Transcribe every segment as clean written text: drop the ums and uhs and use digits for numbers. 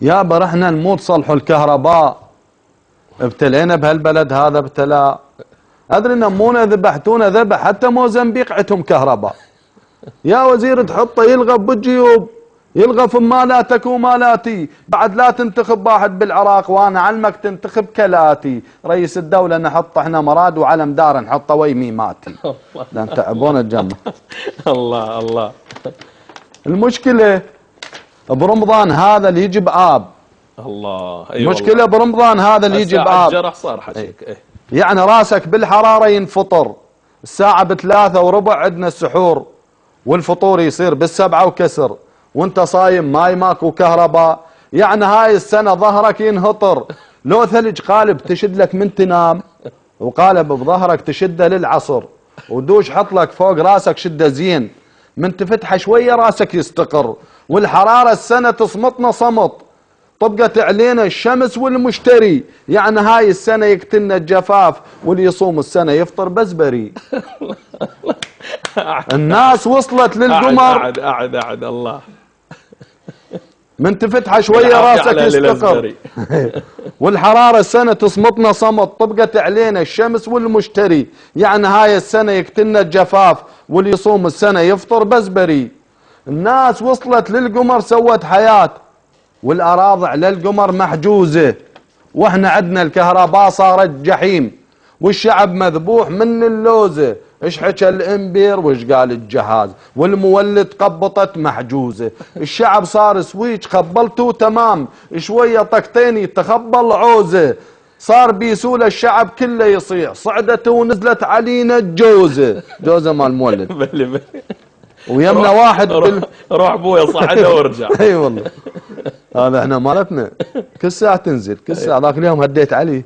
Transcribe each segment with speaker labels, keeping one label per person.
Speaker 1: يابا رحنا نموت صلحوا الكهرباء، ابتلينا بهالبلد هذا ابتلاء. ادري نمونا ذبحتونا ذبح، حتى موزمبيق عندهم كهرباء. يا وزير تحطه يلغى بالجيوب، يلغى في مالاتك ومالاتي، بعد لا تنتخب واحد بالعراق وانا علمك تنتخب كلاتي، رئيس الدولة نحط احنا مراد وعلم دار نحطه وي ميماتي. لان تعبون الجمع.
Speaker 2: الله الله.
Speaker 1: المشكلة برمضان هذا اللي يجي بآب.
Speaker 2: الله.
Speaker 1: المشكلة برمضان هذا اللي يجي بآب.
Speaker 2: الجرح صار حكيك.
Speaker 1: يعني راسك بالحرارة ينفطر، الساعة ب3:15 عندنا السحور، والفطور يصير ب7 وكسر، وانت صايم ماي ماكو كهرباء. يعني هاي السنة ظهرك ينهطر، لو ثلج قالب تشد لك من تنام، وقالب بظهرك تشده للعصر، ودوش حط لك فوق راسك شده زين، من تفتحه شوية راسك يستقر. والحرارة السنة تصمتنا صمت، طبقت علينا الشمس والمشتري. يعني هاي السنة يقتلنا الجفاف، واللي يصوم السنة يفطر بزبري. الناس وصلت للقمر.
Speaker 2: أعد الله.
Speaker 1: من تفتحه شوية راسك يستقر. والحرارة السنة تصمتنا صمت، طبقت علينا الشمس والمشتري. يعني هاي السنة يقتلنا الجفاف، واللي يصوم السنة يفطر بزبري. الناس وصلت للقمر سوت حياة، والأراضي على القمر محجوزة، واحنا عندنا الكهرباء صارت جحيم، والشعب مذبوح من اللوزة. ايش حكى الامبير وايش قال الجهاز، والمولد قبطت محجوزة. الشعب صار سويج خبلته تمام، شوية طقتين يتخبل عوزة. صار بيسول الشعب كله يصيح، صعدت ونزلت علينا الجوزة. جوزة مال المولد.
Speaker 2: بلي
Speaker 1: ويمنا واحد
Speaker 2: روح بويا صعده وارجع.
Speaker 1: اي والله. هذا احنا مالتنا كل ساعة تنزل، كل ساعة. ذاك اليوم هديت علي،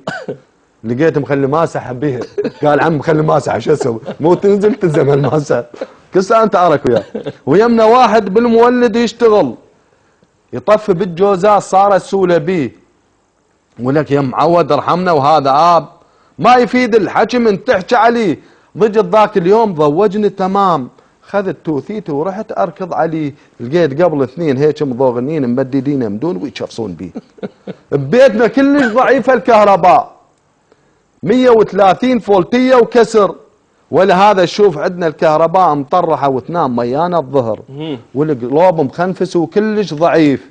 Speaker 1: لقيت مخلي ماسح بيها، قال عم مخلي ماسح شو اسوي؟ مو تنزل تلزم الماسح، كل ساعة انت ارك وياه. ويمنا واحد بالمولد يشتغل، يطفي بالجوزات صارت سولة بيه، ولك يا معود ارحمنا وهذا اب، ما يفيد الحكي من تحكي عليه. ضجت ذاك اليوم ضوجني تمام، خذت توثيته ورحت اركض عليه، لقيت قبل 2 هيك مضوغنين ممددين يمدون ويشفصون بيه. ببيتنا كلش ضعيفه الكهرباء، 130 فولتيه وكسر. ولهذا شوف عندنا الكهرباء مطرحه وتنام ميانه الظهر، والقلوب مخنفس وكلش ضعيف،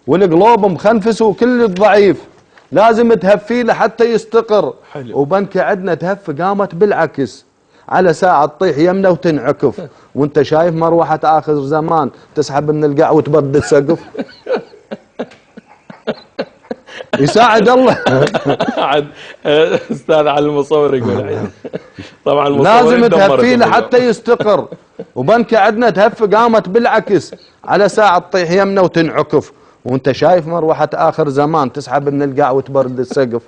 Speaker 1: والقلوب مخنفس وكلش ضعيف، لازم تهفيه لحتى يستقر.
Speaker 2: حلو.
Speaker 1: وبنكه عندنا تهف قامت بالعكس، على ساعة تطيح يمنا وتنعكف، وانت شايف مروحة آخر زمان تسحب من القاع وتبرد السقف. يساعد الله.
Speaker 2: عاد استاذ علي المصور يقول طبعا
Speaker 1: لازم تهفيه لحتى يستقر. وبنكة عندنا تهف قامت بالعكس، على ساعة تطيح يمنا وتنعكف، وانت شايف مروحة آخر زمان تسحب من القاع وتبرد السقف.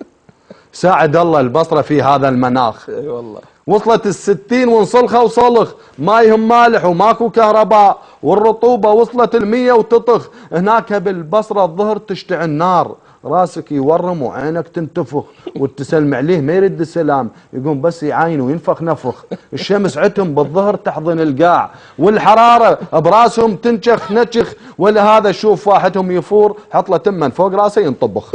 Speaker 1: ساعد الله البصرة في هذا المناخ.
Speaker 2: اي والله.
Speaker 1: وصلت 60 ونصلخه وصلخ، مايهم مالح وماكو كهرباء، والرطوبة وصلت 100 وتطخ. هناك بالبصرة الظهر تشتعل نار، راسك يورم وعينك تنتفخ، وتسلم عليه ما يرد السلام، يقوم بس يعاين وينفخ نفخ. الشمس عتم بالظهر تحضن القاع، والحرارة براسهم تنشخ نشخ. ولهذا شوف واحدهم يفور حط له تمن فوق راسه ينطبخ.